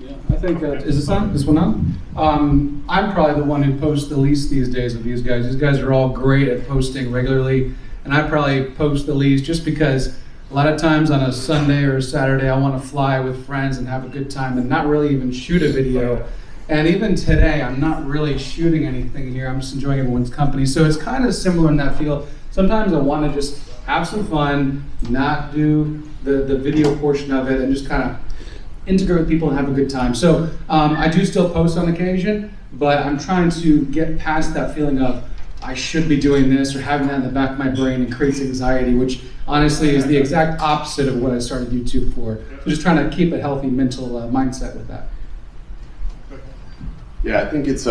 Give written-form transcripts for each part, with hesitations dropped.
Yeah, I think, is this on? This one on? I'm probably the one who posts the least these days of these guys. These guys are all great at posting regularly, and I probably post the least just because a lot of times on a Sunday or a Saturday, I want to fly with friends and have a good time and not really even shoot a video. And even today, I'm not really shooting anything here. I'm just enjoying everyone's company. So it's kind of similar in that field. Sometimes I want to just have some fun, not do the video portion of it, and just kind of integrate with people and have a good time. So I do still post on occasion, but I'm trying to get past that feeling of I should be doing this or having that in the back of my brain and creates anxiety, which honestly is the exact opposite of what I started YouTube for. So just trying to keep a healthy mental mindset with that. Yeah, I think it's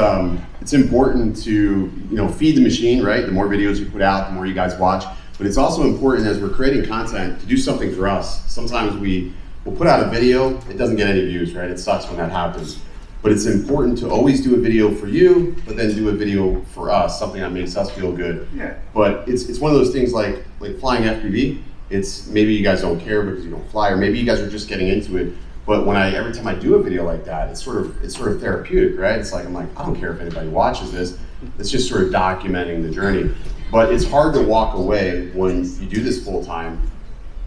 important to feed the machine, right? The more videos you put out, the more you guys watch. But it's also important as we're creating content to do something for us. Sometimes we'll put out a video, it doesn't get any views, right? It sucks when that happens. But it's important to always do a video for you, but then do a video for us, something that makes us feel good. Yeah. But it's one of those things like flying FPV. It's maybe you guys don't care because you don't fly, or maybe you guys are just getting into it. But every time I do a video like that, it's sort of therapeutic, right? It's like I'm like, I don't care if anybody watches this. It's just sort of documenting the journey. But it's hard to walk away when you do this full time,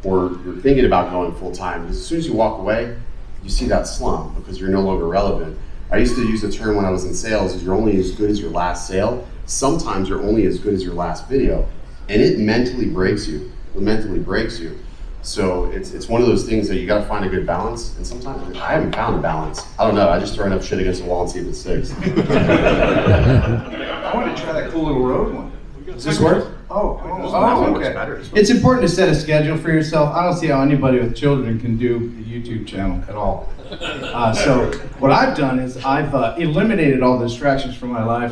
or you're thinking about going full time, because as soon as you walk away, you see that slump because you're no longer relevant. I used to use the term when I was in sales, is you're only as good as your last sale. Sometimes you're only as good as your last video. And it mentally breaks you. It mentally breaks you. So it's one of those things that you gotta find a good balance. And sometimes I haven't found a balance. I don't know, I just throw enough shit against the wall and see if it sticks. I wanted to try that cool little road one. Does this work? Okay. It's important to set a schedule for yourself. I don't see how anybody with children can do a YouTube channel at all. So what I've done is I've eliminated all the distractions from my life.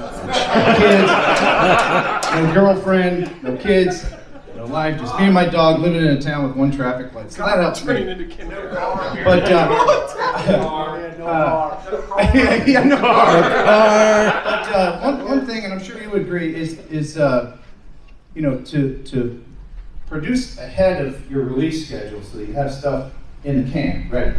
Kids, no girlfriend, no kids, no life, just me and my dog living in a town with one traffic light. So that helps me. But yeah, no car. But one thing, and I'm sure you would agree, is to produce ahead of your release schedule so that you have stuff in the can, ready.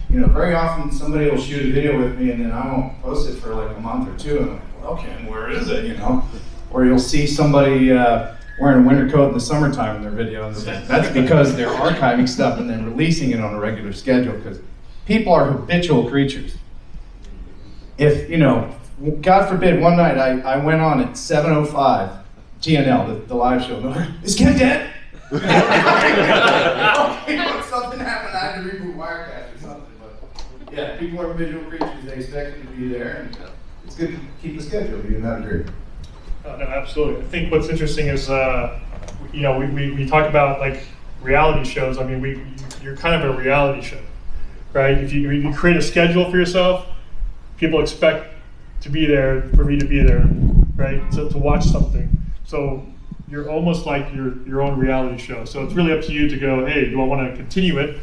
Very often somebody will shoot a video with me and then I won't post it for like a month or two, and I'm like, well, okay, where is it, Or you'll see somebody wearing a winter coat in the summertime in their video, and that's because they're archiving stuff and then releasing it on a regular schedule, because people are habitual creatures. If, God forbid, one night I went on at 7:05, GNL, the live show, is Ken dead? Okay, something happened, I had to reboot Wirecast or something, but yeah, people are visual creatures, they expect you to be there, and it's good to keep the schedule, do you not agree? No, absolutely. I think what's interesting is, we talk about like reality shows. I mean, you're kind of a reality show, right? If you create a schedule for yourself, people expect to be there, for me to be there, right? To watch something. So you're almost like your own reality show. So it's really up to you to go, hey, do I want to continue it,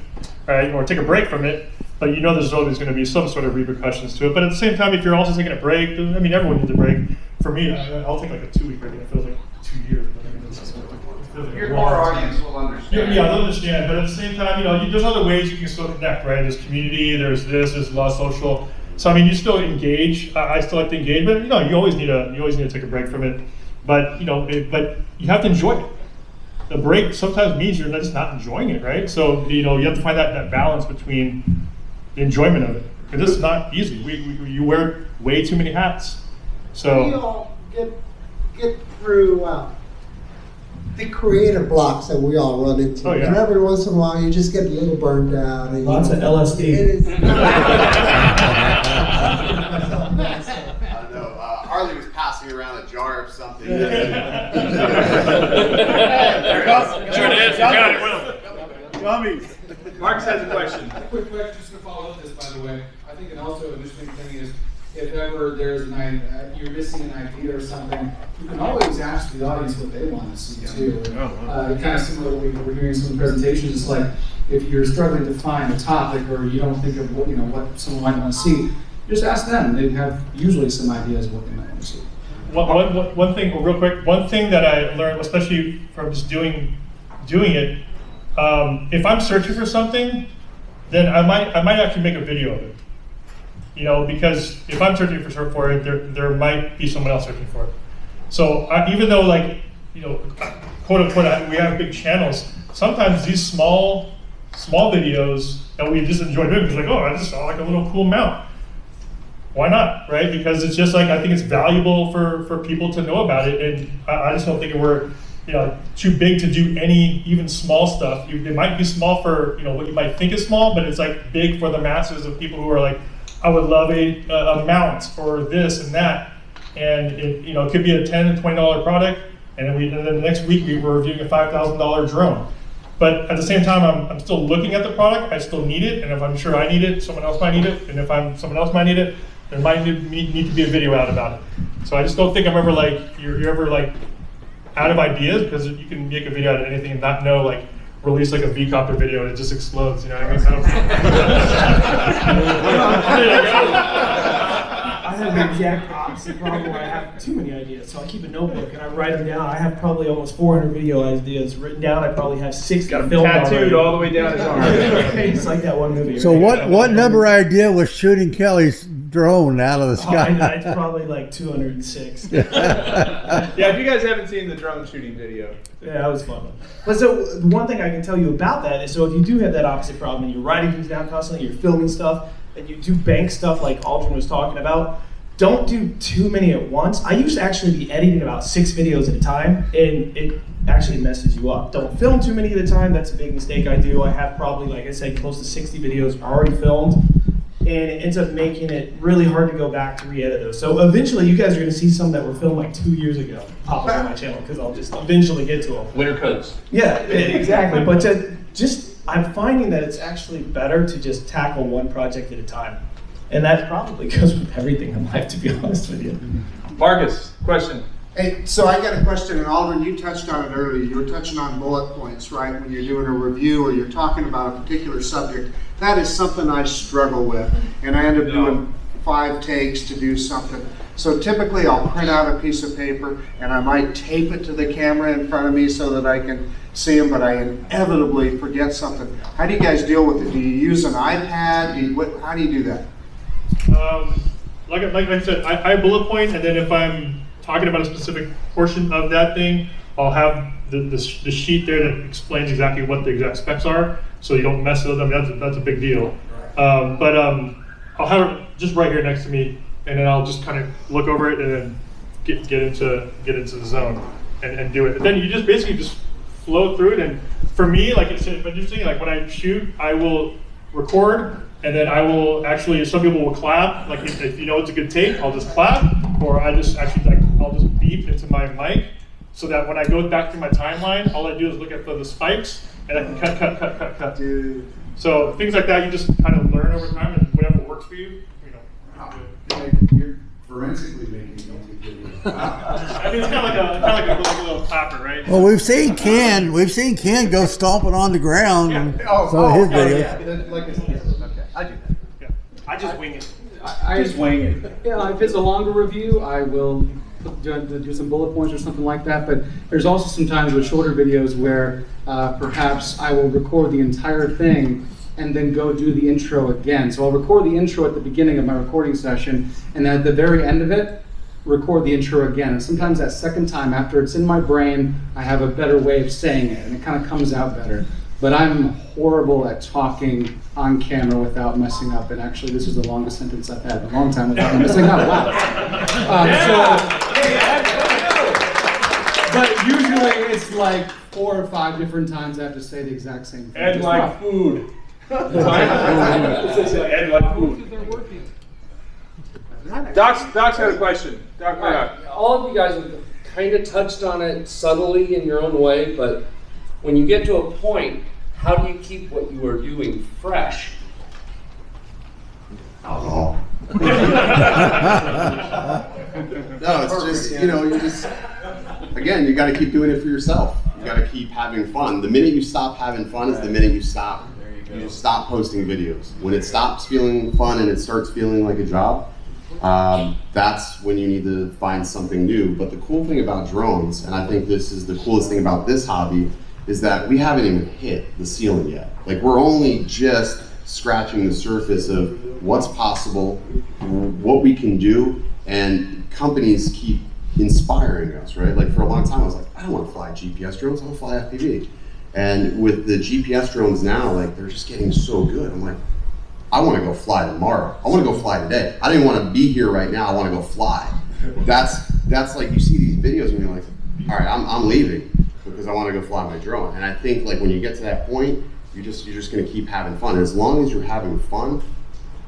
right? Or take a break from it? But there's always going to be some sort of repercussions to it. But at the same time, if you're also taking a break, everyone needs a break. For me, I'll take like a 2-week break, and it feels like 2 years. But Your core audience will understand. Yeah, they'll understand. But at the same time, there's other ways you can still connect, right? There's community, there's a lot of social. So you still engage. I still like to engage, but you always need to take a break from it. But but you have to enjoy it. The break sometimes means you're just not enjoying it, right? So you have to find that balance between the enjoyment of it, because it's not easy. You wear way too many hats. So we all get through the creative blocks that we all run into. Oh, yeah. And every once in a while, you just get a little burned out. And Lots of LSD. It is. I don't know. Harley was passing around a jar of something. there it goes. Sure it is. You got it, Will. Gummies. Marcus has a question. A quick question, just to follow up this, by the way. I think also an interesting thing is, if ever there's you're missing an idea or something, you can always ask the audience what they want to see too. Kind of similar to what we were hearing in some presentations. It's like if you're struggling to find a topic or you don't think of what someone might want to see, just ask them. They have usually some ideas of what they might want to see. One thing, real quick. One thing that I learned, especially from just doing it, if I'm searching for something, then I might actually make a video of it. because if I'm searching for it, there might be someone else searching for it. So even though quote unquote, we have big channels, sometimes these small videos that we just enjoy doing, because I just saw a little cool mount. Why not, right? Because it's just I think it's valuable for people to know about it, and I just don't think we're too big to do any even small stuff. It might be small for what you might think is small, but it's big for the masses of people who are I would love a mount or this and that, and it could be a $10 and $20 product, and then the next week we were reviewing a $5,000 drone. But at the same time, I'm still looking at the product. I still need it, and if I'm sure I need it, someone else might need it, and if someone else might need it, there might need to be a video out about it. So I just don't think I'm ever you're ever out of ideas, because you can make a video out of anything and not know release a V-copter video and it just explodes. You know what I mean? I have the exact opposite problem where I have too many ideas. So I keep a notebook and I write them down. I have probably almost 400 video ideas written down. I probably have 60 filmed Tattooed already. all the way down his arm. It's like that one movie. So right? what number idea was shooting Kelly's drone out of the sky? It's probably 206. Yeah, if you guys haven't seen the drone shooting video. Yeah, that was fun. But so the one thing I can tell you about that is, so if you do have that opposite problem and you're writing things down constantly, you're filming stuff, and you do bank stuff like Aldrin was talking about, don't do too many at once. I used to actually be editing about 6 videos at a time, and it actually messes you up. Don't film too many at a time. That's a big mistake I do. I have probably, like I said, close to 60 videos already filmed, and it ends up making it really hard to go back to re-edit those. So eventually you guys are gonna see some that were filmed 2 years ago pop up on my channel, because I'll just eventually get to them. Winter coats. Yeah, exactly. But I'm finding that it's actually better to just tackle one project at a time. And that probably goes with everything in life, to be honest with you. Marcus, question. Hey, so I got a question, and Aldrin, you touched on it earlier. You were touching on bullet points, right? When you're doing a review or you're talking about a particular subject, that is something I struggle with. And I end up doing 5 takes to do something. So typically I'll print out a piece of paper and I might tape it to the camera in front of me so that I can see them, but I inevitably forget something. How do you guys deal with it? Do you use an iPad? How do you do that? Like I said, I bullet point, and then if I'm talking about a specific portion of that thing, I'll have the sheet there that explains exactly what the exact specs are, so you don't mess it up. I mean, that's a big deal. But I'll have it just right here next to me, and then I'll just kind of look over it and then get into the zone and do it. And then you just basically just flow through it. And for me, it's interesting. When I shoot, I will record. And then I will actually, some people will clap, if you know it's a good take, I'll just clap, or I'll just beep into my mic, so that when I go back through my timeline, all I do is look at the spikes, and I can cut. Dude. So things like that, you just kind of learn over time, and whatever works for you, You're forensically making YouTube videos. I mean, it's kind of like a little clapper, right? Well, we've seen Ken go stomping on the ground. And his videos. I do that. Yeah. I just wing it. I just wing it. Yeah, if it's a longer review, I will do some bullet points or something like that. But there's also some times with shorter videos where perhaps I will record the entire thing and then go do the intro again. So I'll record the intro at the beginning of my recording session, and then at the very end of it, record the intro again. And sometimes that second time, after it's in my brain, I have a better way of saying it, and it kind of comes out better. But I'm horrible at talking on camera without messing up. And actually, this is the longest sentence I've had in a long time without messing up. Wow. But usually it's 4 or 5 different times I have to say the exact same thing. And food. And food. Doc's had a question. Doc, all of you guys have kind of touched on it subtly in your own way, but when you get to a point, how do you keep what you are doing fresh? Alcohol. No, it's just, again, you got to keep doing it for yourself. You got to keep having fun. The minute you stop having fun is the minute you stop. You just stop posting videos. When it stops feeling fun and it starts feeling like a job, that's when you need to find something new. But the cool thing about drones, and I think this is the coolest thing about this hobby, is that we haven't even hit the ceiling yet. We're only just scratching the surface of what's possible, what we can do, and companies keep inspiring us, right? Like for a long time I was like, I don't want to fly GPS drones, I want to fly FPV. And with the GPS drones now, like they're just getting so good. I'm like, I want to go fly tomorrow. I want to go fly today. I don't even want to be here right now. I want to go fly. That's like, you see these videos and you're like, all right, I'm leaving because I want to go fly my drone. And I think like when you get to that point, you're just going to keep having fun. And as long as you're having fun,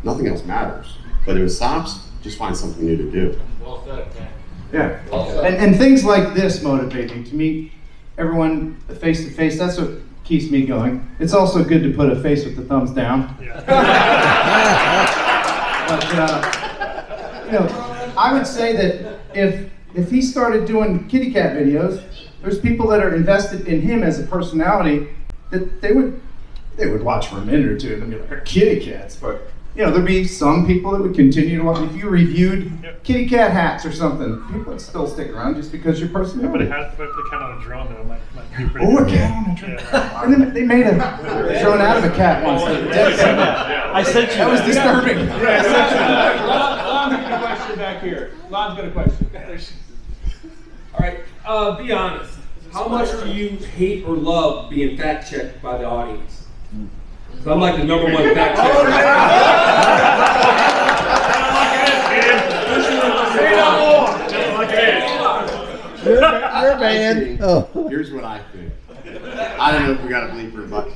nothing else matters. But if it stops, just find something new to do. Well said, man. Yeah. Well said. And things like this motivate me. To meet everyone face to face, that's what keeps me going. It's also good to put a face with the thumbs down. Yeah. But, you know, I would say that if he started doing kitty cat videos, there's people that are invested in him as a personality that they would watch for a minute or two and then be like, they're kitty cats. But you know, there'd be some people that would continue to watch. If you reviewed kitty cat hats or something, people would still stick around just because your personality. But if the cat on a drone though might be pretty Oh, a good. cat on a drone. Yeah. And then they made a drone out of a cat once. I sent you That was disturbing. Lon's got a question back here. Lon's got a question. All right, be honest. How much do you hate or love being fact checked by the audience? 'Cause I'm like the #1 fact checker. You're banned. Oh. Here's what I think. I don't know if we got a bleeper, but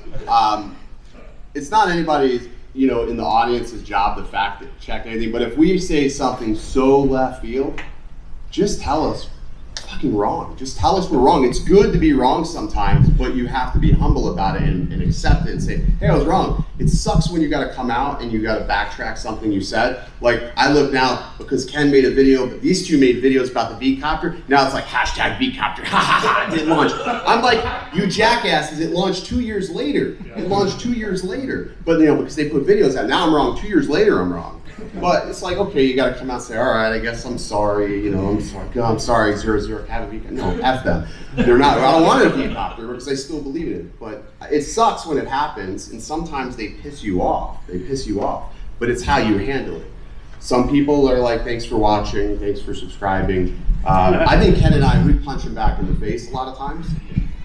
it's not anybody's, you know, in the audience's job to fact check anything. But if we say something so left field, just tell us fucking wrong. Just tell us we're wrong. It's good to be wrong sometimes, but you have to be humble about it and accept it and say, hey, I was wrong. It sucks when you got to come out and you got to backtrack something you said. Like I look now because Ken made a video, but these two made videos about the V-copter. Now it's like hashtag V-copter. Ha ha ha, it didn't launch. I'm like, you jackasses, it launched 2 years later. It launched 2 years later. But you know, because they put videos out. Now I'm wrong. 2 years later, I'm wrong. But it's like, okay, you got to come out and say, all right, I guess I'm sorry. You know, I'm sorry, 00 have a V-copter. No, F them. They're not. I don't want a V-copter because I still believe in it. But it sucks when it happens, and sometimes they piss you off. They piss you off. But it's how you handle it. Some people are like, thanks for watching, thanks for subscribing. I think Ken and I, we punch him back in the face a lot of times.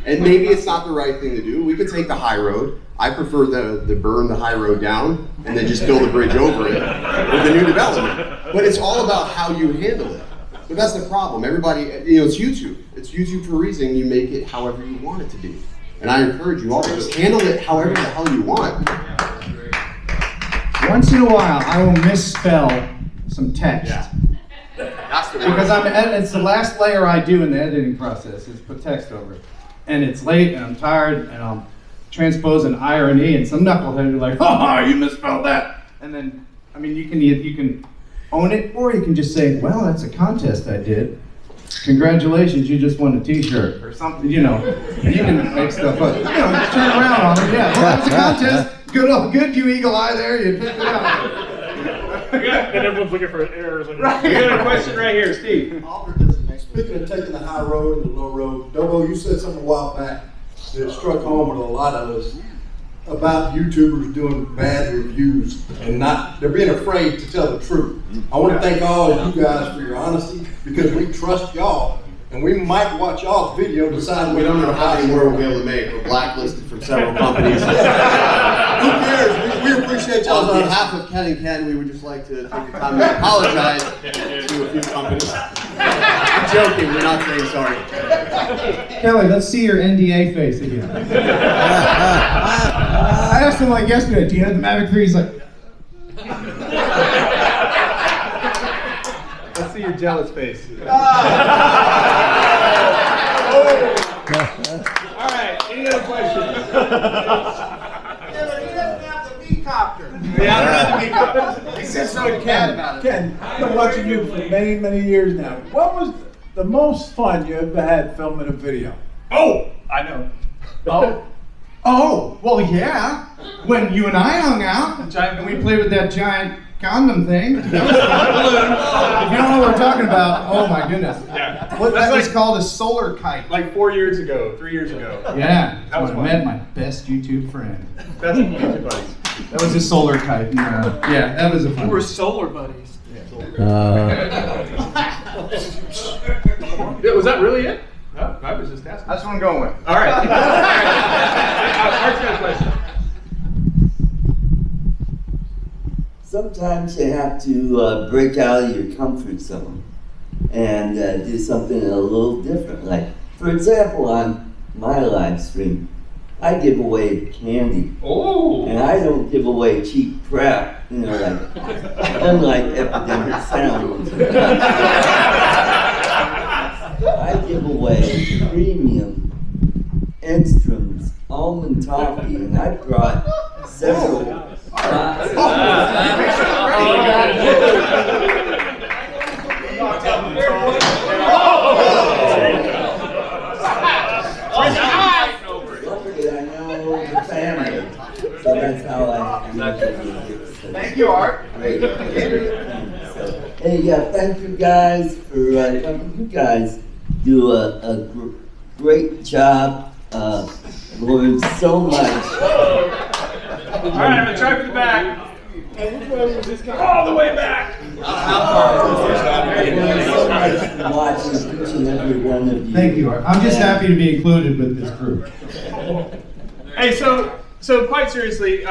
And maybe it's not the right thing to do. We could take the high road. I prefer the burn the high road down and then just build a bridge over it with a new development. But it's all about how you handle it. But that's the problem. Everybody, you know, it's YouTube. It's YouTube for a reason. You make it however you want it to be. And I encourage you all to just handle it however the hell you want. Once in a while, I will misspell some text. Yeah. That's the Because worst. it's the last layer I do in the editing process is put text over it. And it's late and I'm tired and I'll transpose an I or an E and some knucklehead will be like, oh, you misspelled that. And then, I mean, you can own it or you can just say, well, that's a contest I did. Congratulations, you just won a t-shirt or something, you know. And you can make stuff up. You know, turn around on it. Yeah, well, that's a contest. Good, you eagle eye there. You picked it up. And everyone's looking for errors. We got a question right here, Steve. Speaking of taking the high road and the low road, Dobo, you said something a while back that struck home with a lot of us about YouTubers doing bad reviews and they're being afraid to tell the truth. I want to thank all of you guys for your honesty because we trust y'all and we might watch y'all's video and decide We don't know how many more we'll be able to make. We're blacklisted from several companies. Who cares? We appreciate y'all's On honesty. behalf of Ken and Ken, we would just like to take the time to apologize to a few companies. I'm joking, we're not saying sorry. Kelly, let's see your NDA face again. I asked him like yesterday, do you have the Mavic 3? He's like, Let's see your jealous face. All right, any other questions? Yeah, I don't have the makeup. he said so cat about it. Ken, I've been watching you for many, many years now. What was the most fun you ever had filming a video? Oh, I know. Oh, well, yeah. When you and I hung out and we played with that giant condom thing. That was fun. If you don't know what we're talking about, oh my goodness. Yeah. What That's that was like- called a solar kite. Like 4 years ago, 3 years ago. Yeah, That was when I fun. met my best YouTube friend. That's YouTube buddies. That was a solar kite. Yeah, that was a fun. We're solar buddies. Yeah, was that really it? No, I was just asking. That's what I'm going with. All right. Art's got a question. Sometimes you have to break out of your comfort zone and do something a little different. Like, for example, on my live stream, I give away candy. Oh. And I don't give away cheap crap, you know, like, unlike Epidemic Sound. I give away premium Enstrom's almond toffee, and I brought several boxes. Luckily, I know the family, so that's how I. Thank you, Art. Great. Hey, thank you guys for coming. You guys do a great job. Learned so much. All right, I'm gonna try for the back. All the way back. Watching each and every one of you. Thank you, Art. I'm just happy to be included with this group. Hey, so quite seriously,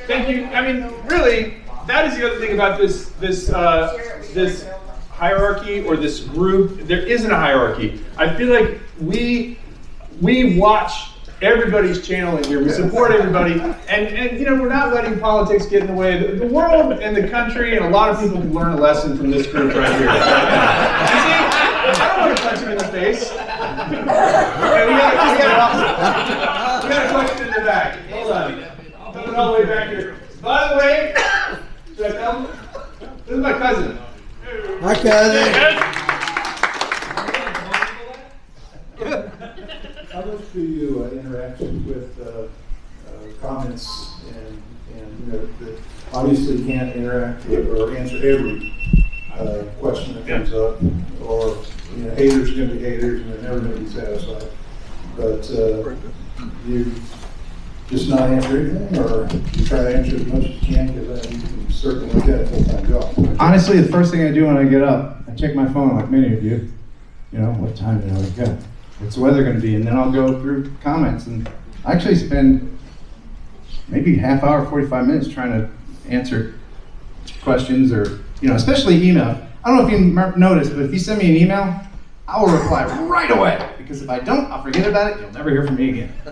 thank you. I mean, really, that is the other thing about this hierarchy or this group. There isn't a hierarchy. I feel like we watch everybody's channel in here. We support everybody, and you know, we're not letting politics get in the way. The world and the country and a lot of people can learn a lesson from this group right here. You see, I don't want to punch him in the face. Okay, we got a question in the back. Hold on. Coming all the way back here. By the way, should I tell him? This is my cousin. Hi, cousin. How much do you interact with comments and you know, that obviously can't interact with or answer every question that comes up, or you know, haters are going to be haters and they're never going to be satisfied. But you just not answer anything, or you try to answer as much as you can, because you can certainly make that a full-time job. Honestly, the first thing I do when I get up, I check my phone like many of you. You know, what time did I wake up? What's the weather going to be? And then I'll go through comments, and I actually spend maybe half hour, 45 minutes trying to answer questions, or, you know, especially email. I don't know if you noticed, but if you send me an email, I will reply right away, because if I don't, I'll forget about it. You'll never hear from me again. So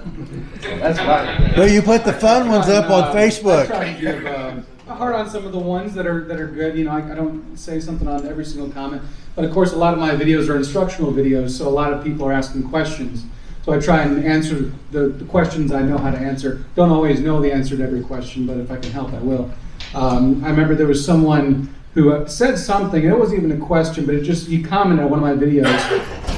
that's what I do. Well, you put the fun ones up on Facebook. I try to give a heart on some of the ones that are good. You know, I don't say something on every single comment, but of course, a lot of my videos are instructional videos, so a lot of people are asking questions. So I try and answer the questions I know how to answer. Don't always know the answer to every question, but if I can help, I will. I remember there was someone who said something, and it wasn't even a question, but he commented on one of my videos,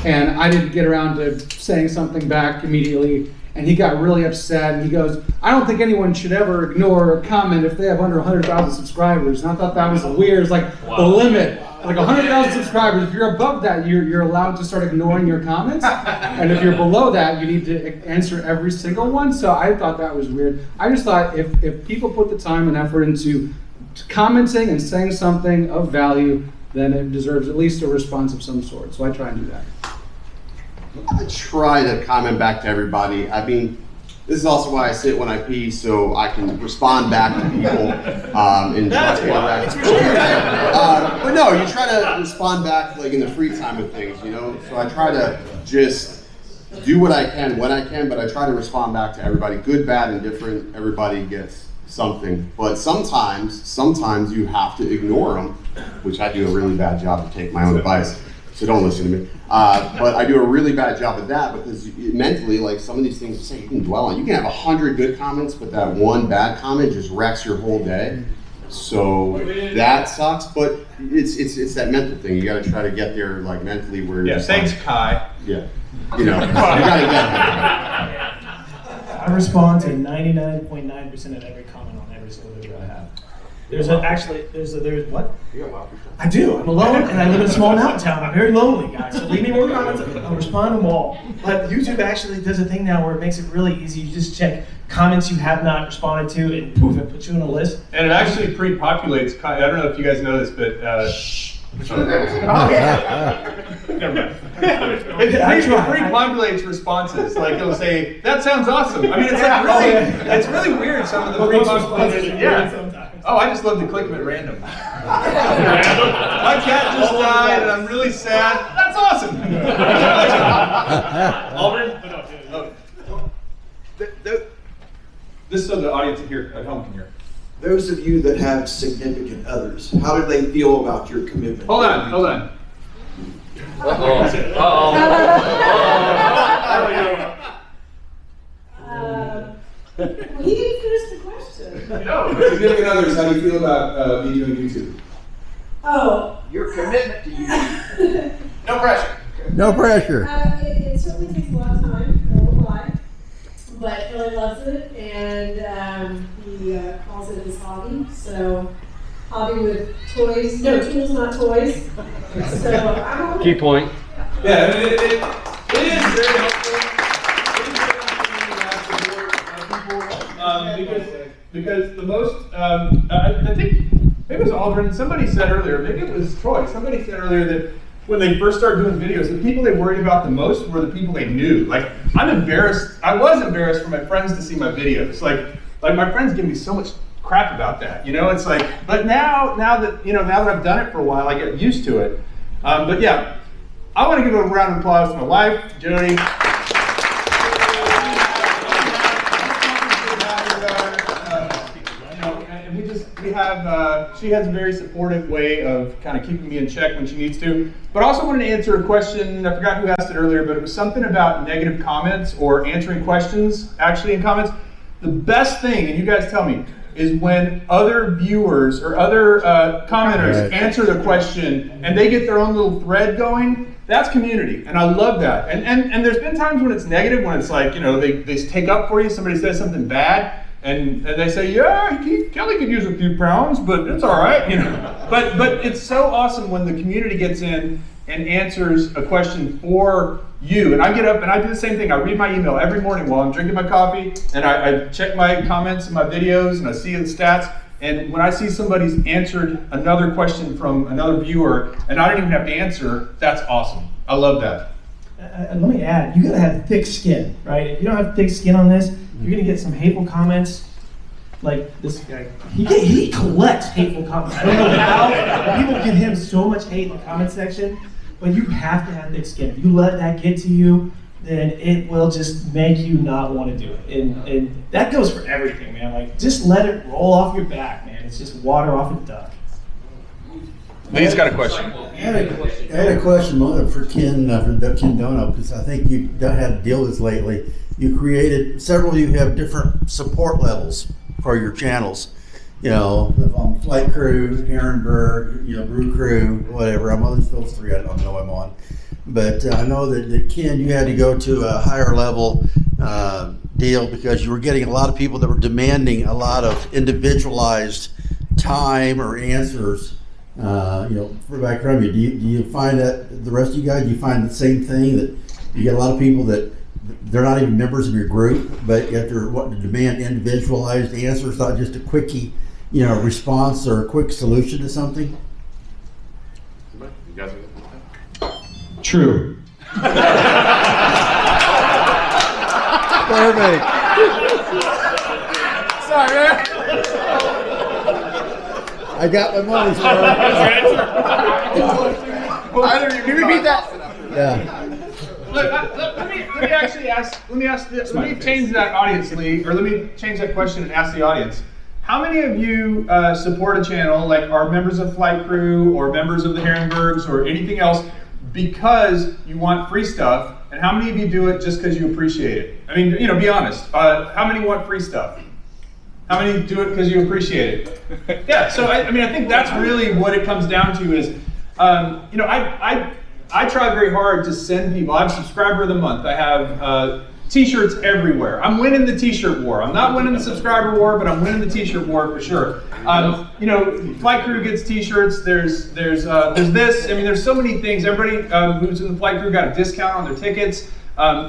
and I didn't get around to saying something back immediately, and he got really upset, and he goes, I don't think anyone should ever ignore a comment if they have under 100,000 subscribers. And I thought that was weird. It's like the limit. Like 100,000 subscribers, if you're above that, you're allowed to start ignoring your comments. And if you're below that, you need to answer every single one. So I thought that was weird. I just thought if people put the time and effort into commenting and saying something of value, then it deserves at least a response of some sort. So I try and do that. I try to comment back to everybody. I mean, this is also why I sit when I pee, so I can respond back to people and try to interact. But no, you try to respond back like in the free time of things, you know. So I try to just do what I can when I can, but I try to respond back to everybody, good, bad, and different. Everybody gets something, but sometimes you have to ignore them, which I do a really bad job to take my own advice. So don't listen to me. But I do a really bad job at that, because mentally, like some of these things you say, you can dwell on. You can have 100 good comments, but that one bad comment just wrecks your whole day. So that sucks. But it's that mental thing. You got to try to get there, like mentally, where. Yeah. Thanks, like, Kai. Yeah. You know, you got to get there. I respond to 99.9% of every comment on every single video I have. There's what? I do. I'm alone and I live in a small mountain town. I'm very lonely, guys. So leave me more comments. I'll respond to them all. But YouTube actually does a thing now where it makes it really easy. You just check comments you have not responded to, and poof, it puts you on a list. And it actually pre-populates. I don't know if you guys know this, but never mind. It pre-populates responses. Like it'll say, "That sounds awesome." I mean, it's like really, it's really weird. Some of the pre-populated, yeah. Oh, I just love to click them at random. My cat just died, and I'm really sad. That's awesome. This is so the audience here at home can hear. Those of you that have significant others, how do they feel about your commitment? Hold on. He didn't finish the question. No. Significant others, how do you feel about me doing YouTube? Oh. Your commitment to YouTube. No pressure. No pressure. It certainly takes a lot of time, I won't lie. But Billy loves it, and he calls it his hobby. So, hobby with toys, no tools, not toys. So, I'm okay. Key point. Yeah, it is very helpful. Because the most, I think maybe it was Aldrin. Somebody said earlier, maybe it was Troy. Somebody said earlier that when they first started doing videos, the people they worried about the most were the people they knew. Like, I'm embarrassed. I was embarrassed for my friends to see my videos. Like my friends give me so much crap about that. You know, it's like. But now that I've done it for a while, I get used to it. But yeah, I want to give a round of applause to my wife, Jody. She has a very supportive way of kind of keeping me in check when she needs to. But I also wanted to answer a question, I forgot who asked it earlier, but it was something about negative comments or answering questions actually in comments. The best thing, and you guys tell me, is when other viewers or other commenters answer the question and they get their own little thread going. That's community, and I love that. And there's been times when it's negative, when it's like, they take up for you, somebody says something bad, and they say, yeah, Kelly could use a few pounds, but it's all right, But it's so awesome when the community gets in and answers a question for you. And I get up and I do the same thing. I read my email every morning while I'm drinking my coffee, and I check my comments and my videos, and I see the stats. And when I see somebody's answered another question from another viewer, and I don't even have to answer, that's awesome. I love that. Let me add, you gotta have thick skin, right? If you don't have thick skin on this, you're gonna get some hateful comments. Like this guy, he collects hateful comments. I don't know how people give him so much hate in the comment section, but you have to have thick skin. If you let that get to you, then it will just make you not want to do it. And that goes for everything, man. Like, just let it roll off your back, man. It's just water off a duck. Lee's got a question. I had a question for Ken Dono, because I think you've had to deal with this lately. You created, several of you have different support levels for your channels. Flight Crew, Herrenberg, Brew Crew, whatever. I'm on those three, I don't know I'm on. But I know that Ken, you had to go to a higher level deal because you were getting a lot of people that were demanding a lot of individualized time or answers. Back from you. Do you find that the rest of you guys, do you find the same thing, that you get a lot of people that they're not even members of your group, but yet they're wanting to demand individualized answers, not just a quickie, response or a quick solution to something? You guys are True. Perfect. Sorry, man. I got my money's worth. Can you repeat that? Yeah. Let me actually ask. Let me change that audience, Lee, or let me change that question and ask the audience. How many of you support a channel, like are members of Flight Crew or members of the Herrenbergs or anything else, because you want free stuff? And how many of you do it just because you appreciate it? I mean, be honest. How many want free stuff? How many do it because you appreciate it? Yeah. So I think that's really what it comes down to. Is I try very hard to send people. I'm subscriber of the month. I have T-shirts everywhere. I'm winning the T-shirt war. I'm not winning the subscriber war, but I'm winning the T-shirt war for sure. You know, Flight Crew gets T-shirts. There's this. I mean, there's so many things. Everybody who's in the Flight Crew got a discount on their tickets.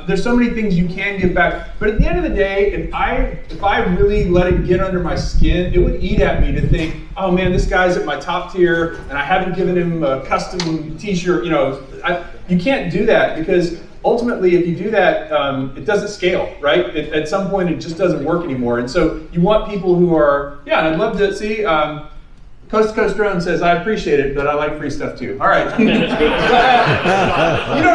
There's so many things you can give back. But at the end of the day, if I really let it get under my skin, it would eat at me to think, oh man, this guy's at my top tier, and I haven't given him a custom T-shirt. You know, you can't do that, because ultimately, if you do that, it doesn't scale, right? At some point, it just doesn't work anymore. And so you want people who are, yeah, I'd love to see, Coast to Coast Drone says, I appreciate it, but I like free stuff too. All right. You know what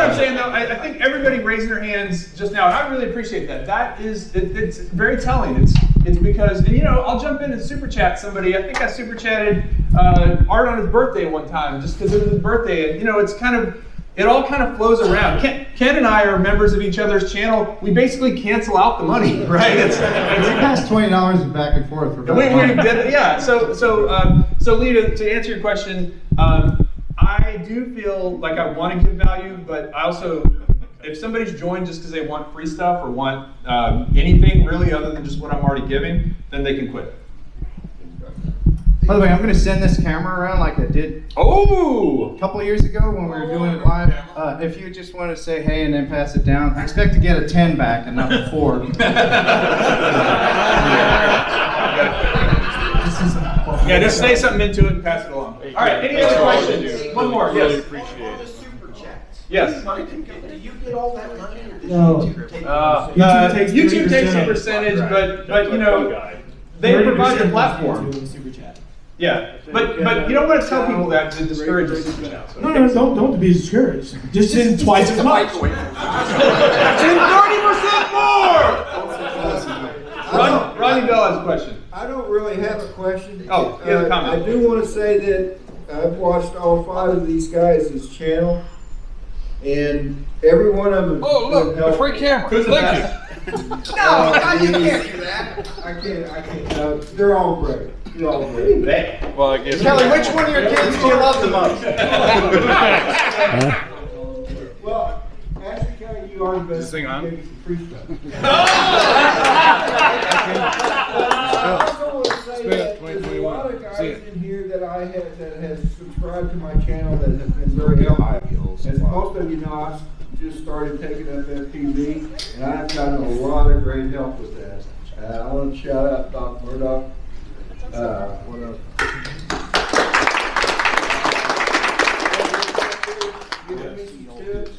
I'm saying, though? I think everybody raising their hands just now, and I really appreciate that. That is, it's very telling. It's because, and you know, I'll jump in and super chat somebody. I think I super chatted Art on his birthday one time, just because it was his birthday. And you know, it's kind of, it all kind of flows around. Ken and I are members of each other's channel. We basically cancel out the money, right? We passed $20 back and forth. For we did, yeah. So Lee, to answer your question, I do feel like I want to give value, but I also, if somebody's joined just because they want free stuff or want anything really other than just what I'm already giving, then they can quit. By the way, I'm going to send this camera around like I did a couple of years ago when we were doing it live. If you just want to say hey and then pass it down, I expect to get a 10 back and not a 4. Yeah, just say something into it and pass it along. All right, any other questions? One more, yes. Appreciate it. Super chats. Yes. Do you get all that money? No. YouTube takes a percentage, but you know, they provide the platform. Yeah, but you don't want to tell people that to discourage the super chats. No, don't be discouraged. Just send twice as much. Send 30% more! Ronnie Bell has a question. I don't really have a question. Oh, he has a comment. I do want to say that I've watched all 5 of these guys' channel, and every one of them. Oh, look, the free camera. Thank you. You can't do that. I can't. They're all great. They're all great. Well, I guess. Kelly, which one of your kids do you love the most? Well, actually, Kelly, you are the best. Sing on. Give you some free stuff. I also want to say that there's a lot of guys in here that I have that have subscribed to my channel that have been very helpful. As most of you know, I've just started taking up FPV, and I've gotten a lot of great help with that. I want to shout out Doc Murdoch. What else? Giving me some tips.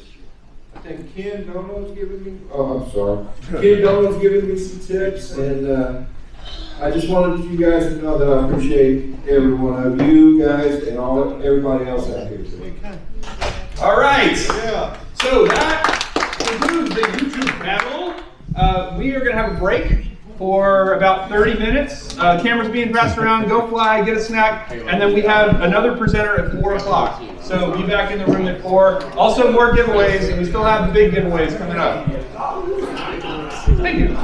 I think Ken Dono's giving me. Oh, I'm sorry. Ken Dono's giving me some tips, and I just wanted you guys to know that I appreciate every one of you guys and everybody else out here today. All right. Yeah. So that concludes the YouTube panel. We are going to have a break for about 30 minutes. Cameras being passed around, go fly, get a snack, and then we have another presenter at 4 o'clock. So be back in the room at 4. Also more giveaways, and we still have the big giveaways coming up. Thank you.